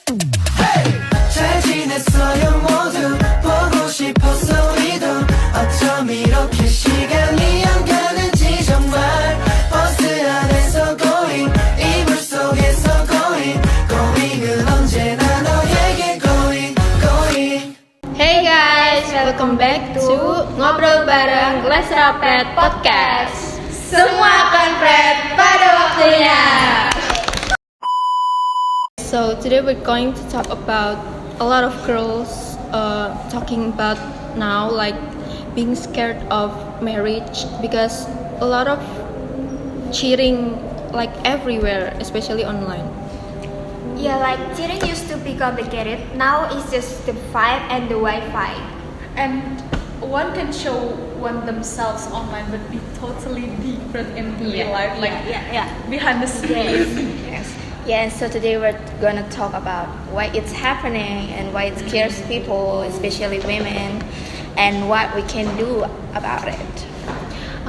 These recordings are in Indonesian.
잘 지냈어요 모두 보고 싶었어 우리도 어쩜 이렇게 시간이 안 가는지 정말 버스 안에서 going 이불 속에서 going은 언제나 너에게 going Hey guys, welcome back to Ngobrol Bareng Glesra Pret Podcast. Semua konpret pada waktunya. So today we're going to talk about a lot of girls talking about now like being scared of marriage because a lot of cheating like everywhere, especially online. Yeah, like cheating used to be complicated. Now it's just the vibe and the Wi-Fi. And one can show one themselves online but be totally different in real life, like behind the scenes. Yeah, so today we're gonna talk about why it's happening and why it scares people, especially women, and what we can do about it.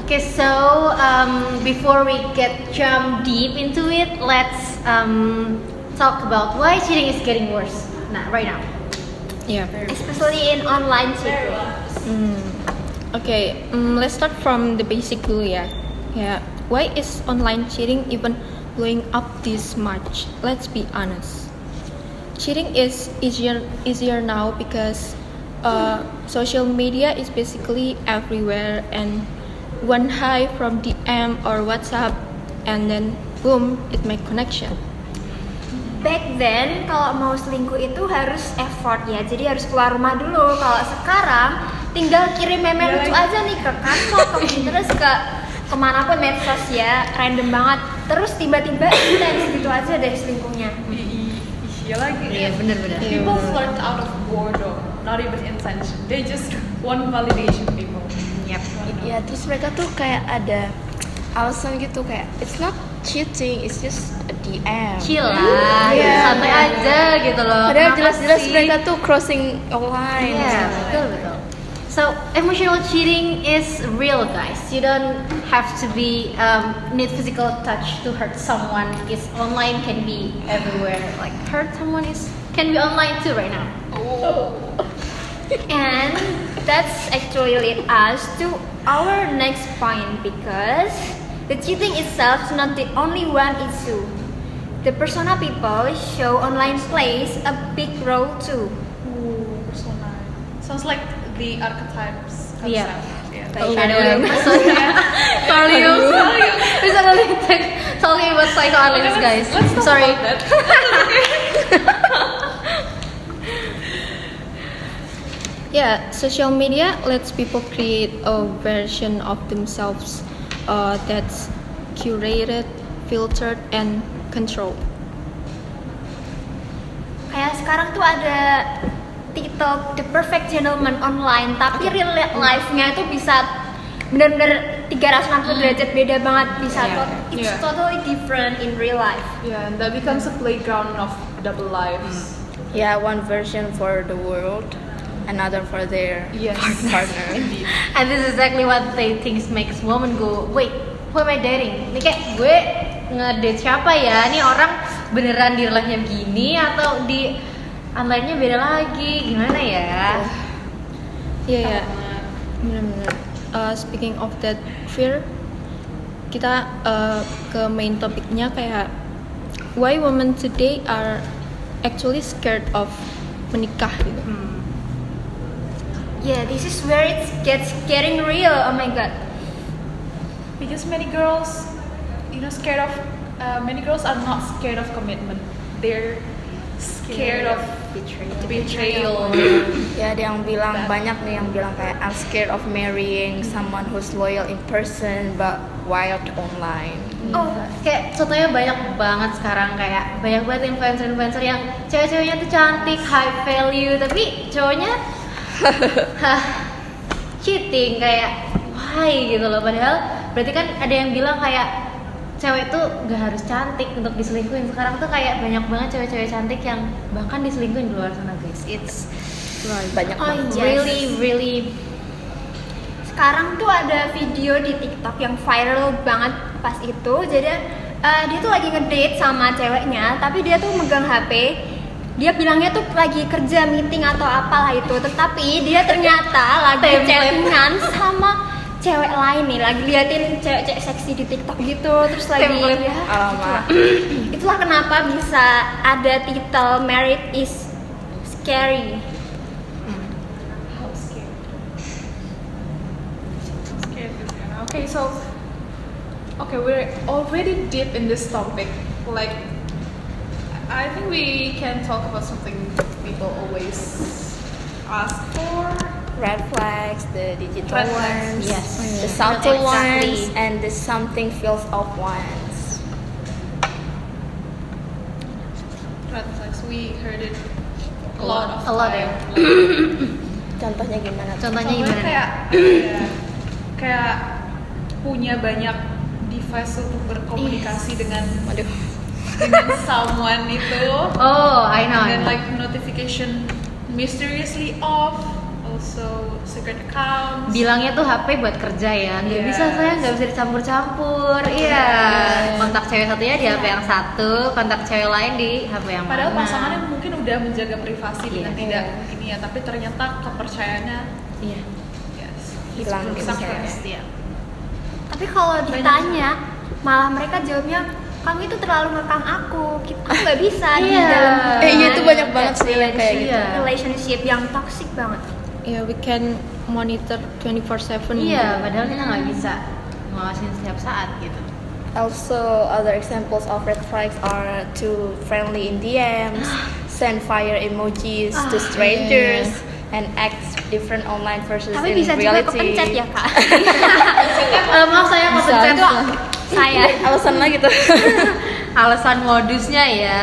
Okay, so before we jump deep into it, let's talk about why cheating is getting worse right now. Yeah. Especially in online cheating. Okay, let's start from the basic dulu ya. Yeah, why is online cheating even blowing up this much? Let's be honest. Cheating is easier now because social media is basically everywhere, and one hi from DM or WhatsApp, and then boom, it make connection. Back then, kalau mau selingkuh itu harus effort ya, jadi harus keluar rumah dulu. Kalau sekarang, tinggal kirim meme lucu aja nih ke kantor, ke Pinterest, ke kemanapun medsos ya, random banget. Terus tiba-tiba intens gitu aja deh selingkuhnya. Iya lagi. Iya benar-benar. People flirt out of boredom, not even intention. They just want validation people. Yep. Ya terus mereka tuh kayak ada alasan gitu kayak it's not cheating, it's just a DM. Chill lah, santai aja gitu loh. Padahal Kenapa jelas-jelas sih? mereka tuh crossing a line. Yeah, betul. So emotional cheating is real, guys. You don't have to need physical touch to hurt someone. Because online can be everywhere. Like hurt someone can be online too right now. And that's actually lead us to our next point because the cheating itself is not the only one issue. The persona people show online plays a big role too. Persona. Sounds like the archetypes concept. Yeah. Yeah. Carl Jung. Bisa talking about psychoanalysis, guys. Let's talk Sorry. about that. Yeah, social media lets people create a version of themselves that's curated, filtered, and controlled. Kayak sekarang tuh ada TikTok The Perfect Gentleman online, tapi real life-nya itu bisa benar-benar 360 derajat beda banget, bisa it's totally different in real life. Yeah, and that becomes a playground of double lives. Yeah, one version for the world, another for their partner. And this is exactly what they think makes women go, wait, who am I dating? Ini kayak gue ngedate siapa ya? Ini orang beneran di live-nya begini atau di online-nya beda lagi? Gimana ya? Iya, benar-benar. Speaking of that fear, kita ke main topiknya kayak why women today are actually scared of menikah gitu. Yeah, this is where it gets getting real. Oh my god. Because many girls, many girls are not scared of commitment. They're scared of betrayal. Ya, ada yang bilang banyak nih yang bilang kayak I'm scared of marrying someone who's loyal in person but wild online. Oh, kayak contohnya banyak banget sekarang, kayak banyak banget influencer yang cewek-ceweknya tuh cantik, high value, tapi cowoknya cheating, kayak why gitu loh. Padahal berarti kan ada yang bilang kayak cewek tuh gak harus cantik untuk diselingkuhin. Sekarang tuh kayak banyak banget cewek-cewek cantik yang bahkan diselingkuhin di luar sana, guys. It's Banyak banget. really Sekarang tuh ada video di TikTok yang viral banget pas itu. Jadi dia tuh lagi ngedate sama ceweknya, tapi dia tuh megang HP dia bilangnya tuh lagi kerja meeting atau apalah itu, tetapi dia ternyata lagi chattingan sama cewek lain nih, lagi liatin cewek-cewek seksi di TikTok gitu, terus lagi ya, Alamak. itulah kenapa bisa ada titel Married is Scary. How scared? Scared is gonna. Okay, so we're already deep in this topic. Like, I think we can talk about something people always ask for. Red flags, the digital Red flags. ones, Yes. the subtle Exactly. ones, and the something feels off ones. Red flags. We heard it a lot of A lot, time. ya. Contohnya gimana? tuh? Contohnya Contohnya gimana? kayak punya banyak device untuk berkomunikasi dengan someone itu. Oh, I know. And then like notification mysteriously off, also secret accounts. Bilangnya tuh HP buat kerja ya, nggak Yes. bisa, saya nggak bisa dicampur-campur. Iya, kontak cewek satunya di HP yang satu, kontak cewek lain di HP yang Padahal mana. pasangannya mungkin udah menjaga privasi dengan Iya. tidak ini ya, tapi ternyata kepercayaannya Iya. yes, Hilang gitu some kayaknya. trust, ya. Tapi kalau ditanya, malah mereka jawabnya, kamu itu terlalu ngekang aku nggak bisa di Iya. dalam Iya, itu banyak banget sih yang kayak gitu. Iya. relationship yang toxic banget. Yeah, we can monitor 24/7. Iya, padahal kita nggak bisa ngawasin setiap saat gitu. Also, other examples of red flags are too friendly in DMs, send fire emojis to strangers, and act different online versus Tapi in bisa juga reality. kepencet ya kak. Maaf saya kepencet Itu saya Alasan lagi tuh. alasan modusnya ya.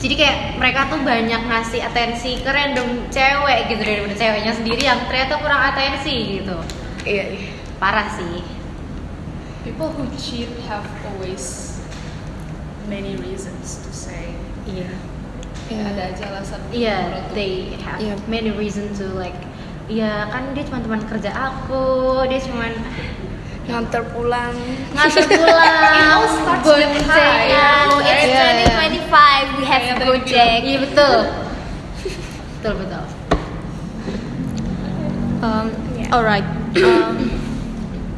Jadi kayak mereka tuh banyak ngasih atensi ke random cewek gitu daripada ceweknya sendiri yang ternyata kurang atensi gitu. Iya. Parah sih. People who cheat have always many reasons to say. Iya. Ada aja alasan. Iya, menurut they have Iya. many reason to like. Ya kan dia cuma teman kerja aku, dia cuma Nganter pulang. nganter pulang. It all starts with hi. Oh, it's Iya, iya. 2025, we have Kayak tadi Gojek. bilang. Iya betul. betul. Alright.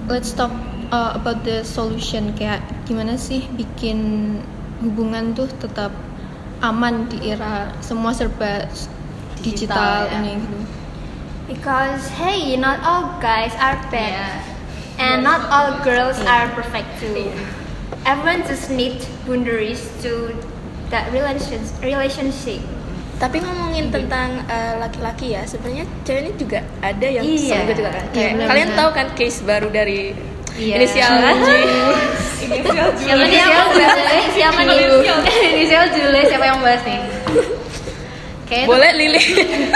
Let's talk about the solution. Kayak gimana sih bikin hubungan tuh tetap aman di era semua serba digital ya. ini gitu. Because hey, not all guys are bad, Iya. and not all girls are perfect too. Everyone just need boundaries to that relationship. Tapi ngomongin tentang laki-laki ya, sebenarnya cewek ini juga ada yang Iya. selingkuh juga kan. Iya, Kayak benar-benar. kalian tahu kan case baru dari Iya. inisial J. Inisial Siapa nih? Siapa nih? Inisial Jule. Siapa yang bahas nih? Kayaknya Boleh Lili.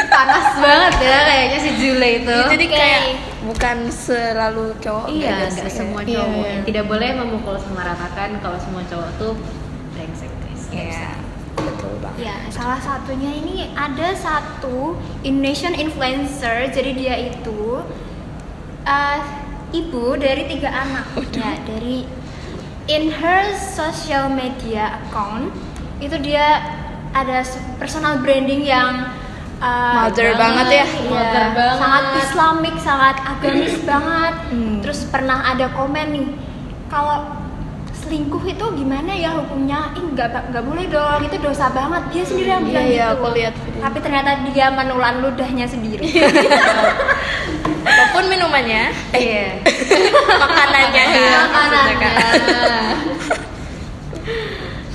panas banget ya kayaknya si Jule itu. Jadi Oke. kayak bukan selalu cowok. Iya, nggak nggak sih, semua Iya, cowok. iya. Tidak boleh memukul sama ratakan kalau semua cowok tuh brengsek guys. Nggak Iya, bisa. betul banget. Ya, salah satunya ini ada satu Indonesian influencer. Jadi dia itu ibu dari 3 anak. Ya, dari in her social media account itu dia ada personal branding yang Mother banget ya. Iya, Mother banget. sangat Islamik, sangat agamis banget. Terus pernah ada komen nih, kalau selingkuh itu gimana ya hukumnya? Nggak boleh dong, itu dosa banget. Dia sendiri yang bilang Iya, gitu. aku lihat video. Tapi ternyata dia menelan ludahnya sendiri. Apapun minumannya, Iya. makanannya kan. maksudnya kan.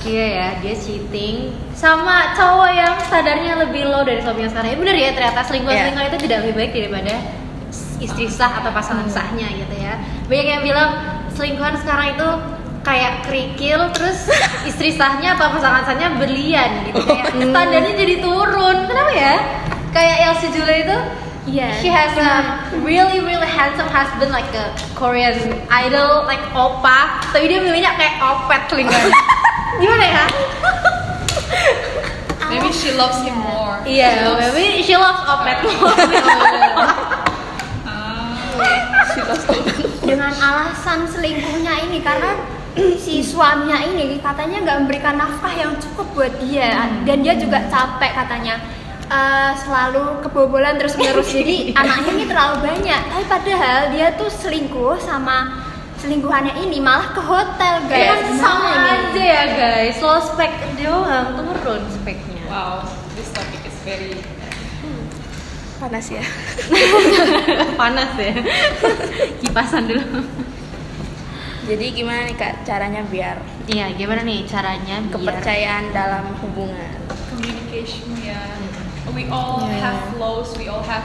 Iya ya, dia cheating sama cowok yang sadarnya lebih low dari suaminya sekarang. Ya bener ya, ternyata selingkuhan itu tidak lebih baik daripada istri sah atau pasangan sahnya gitu ya. Banyak yang bilang selingkuhan sekarang itu kayak kerikil, terus istri sahnya atau pasangan sahnya berlian gitu. Kayak standarnya jadi turun. Kenapa ya? Kayak Elsie Jule itu, Iya. she has a really handsome husband like a Korean idol like oppa, tapi dia milihnya kayak opet selingkuhan. Gimana ya? Maybe she loves him more. Iya, maybe she loves opet more. Si Lost Open. Dengan alasan selingkuhnya ini karena si suaminya ini katanya nggak memberikan nafkah yang cukup buat dia, dan dia juga capek katanya. Selalu kebobolan terus menerus, jadi anaknya ini terlalu banyak. Tapi padahal dia tuh selingkuh sama selingkuhannya ini malah ke hotel guys. Kan sama aja ya guys, lo spek doang turun speknya. Wow, this topic is very Panas ya. Panas ya. Kipasan dulu. Jadi gimana nih Kak caranya biar Iya, gimana nih caranya biar kepercayaan dalam hubungan? communication. Yeah, we all have flaws, we all have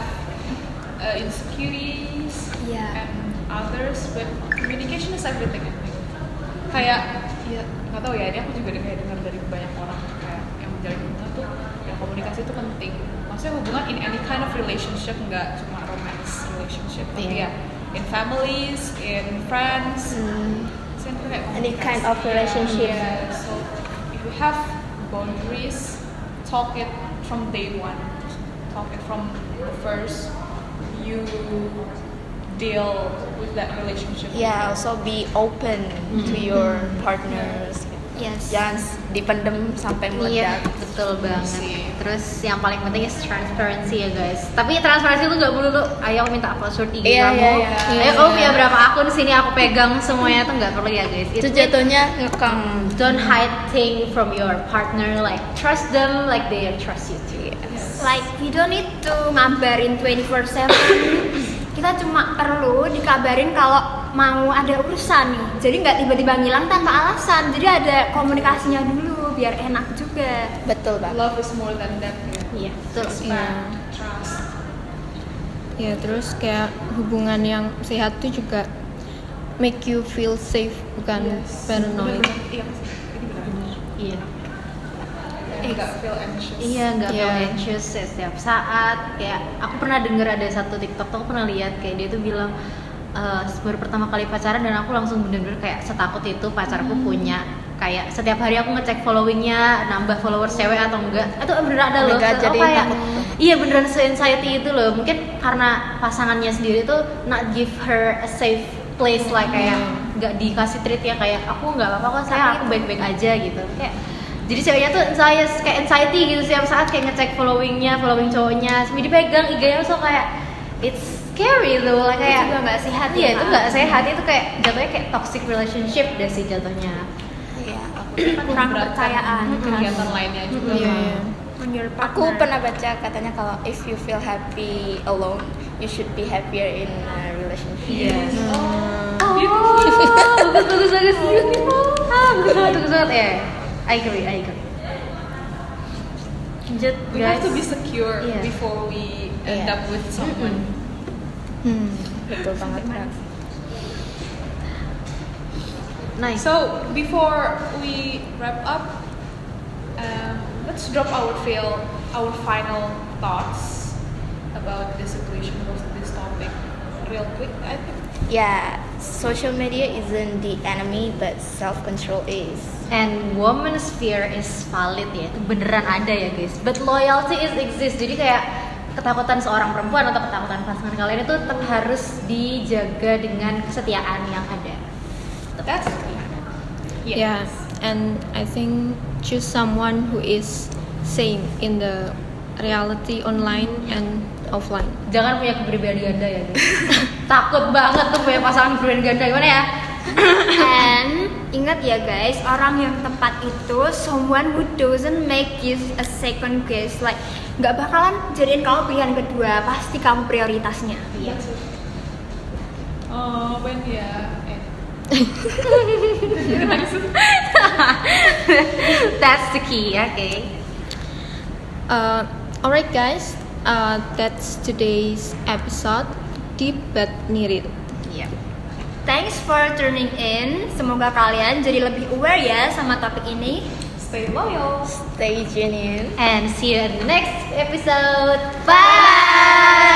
insecurities Iya. and others, but communication is everything. I think. Kayak ya nggak tahu ya, ini aku juga dengar dari banyak orang kayak yang menjalin hubungan tuh ya komunikasi itu penting. Maksudnya hubungan in any kind of relationship, nggak cuma romance relationship, tapi ya in families, in friends, so itu kayak Any komunikasi. kind of relationship. Yeah, so if you have boundaries, talk it from day one, talk it from the first you deal with that relationship. Yeah, also be open to your partners. Yes. Jangan dipendem sampai Iya, meledak. betul banget. Sih. Terus yang paling penting is transparency ya guys. Tapi transparency itu nggak perlu ayo minta password IG Iya, kamu. iya, iya. Ayo kamu punya berapa akun sini aku pegang semuanya, itu nggak perlu ya guys. Itu jatuhnya ngekang. Don't hide thing from your partner, like trust them like they trust you too. Like we don't need to ngabarin 24/7. Kita cuma perlu dikabarin kalau mau ada urusan nih. Jadi nggak tiba-tiba ngilang tanpa alasan. Jadi ada komunikasinya dulu biar enak juga. Betul banget. Love is more than that. Iya, betul. Respect, trust. Ya terus kayak hubungan yang sehat tuh juga make you feel safe, bukan paranoid. Iya, ini benar. Iya. Nggak feel anxious. Iya, nggak feel Iya. anxious ya setiap saat. Kayak aku pernah denger ada satu TikTok tuh, aku pernah lihat kayak dia tuh bilang baru pertama kali pacaran dan aku langsung bener-bener kayak setakut itu pacarku punya kayak setiap hari aku ngecek followingnya, nambah followers cewek atau enggak. Itu beneran ada Oh my loh. God, Aku jadi kayak takut. iya beneran se-anxiety itu loh. Mungkin karena pasangannya sendiri tuh not give her a safe place, like kayak nggak dikasih treat ya kayak aku nggak apa-apa kok sayang, aku baik-baik aja gitu. Kayak jadi ceweknya tuh saya kayak anxiety gitu setiap saat kayak ngecek following cowoknya, sambil dipegang IG-nya so kayak it's scary tuh, like kayak juga nggak sehat Iya, ya, itu Kak. nggak sehat, itu kayak jatuhnya kayak toxic relationship deh sih jatuhnya. Iya, Kurang kepercayaan. Kegiatan lainnya juga. Iya. On your aku partner. pernah baca katanya kalau if you feel happy alone, you should be happier in a relationship. Yes. Oh, Bagus bagus. Bagus banget ya. I agree. Lanjut we have guys. to be secure Iya. before we end Iya. up with someone. Betul banget Kak. Nice. So before we wrap up, let's drop our final thoughts about this situation, about this topic, real quick. I think. Yeah, social media isn't the enemy, but self-control is. And woman's fear is valid ya, itu beneran ada ya guys. But loyalty is exist. Jadi kayak ketakutan seorang perempuan atau ketakutan pasangan kalian itu tetap harus dijaga dengan kesetiaan yang ada. That's Yeah, and I think choose someone who is same in the reality online and offline. Jangan punya kepribadian ganda ya guys. Takut banget tuh punya pasangan kepribadian ganda, gimana ya? And ingat ya guys, orang yang tepat itu someone who doesn't make you a second guess. Like nggak bakalan jadiin kamu pilihan kedua, pasti kamu prioritasnya. Iya. when ya. That's the key, okay. Alright guys, that's today's episode, Deep but Needed. Iya. Thanks for tuning in. Semoga kalian jadi lebih aware ya sama topik ini. Stay loyal. Stay tuned in. And see you in the next episode. Bye.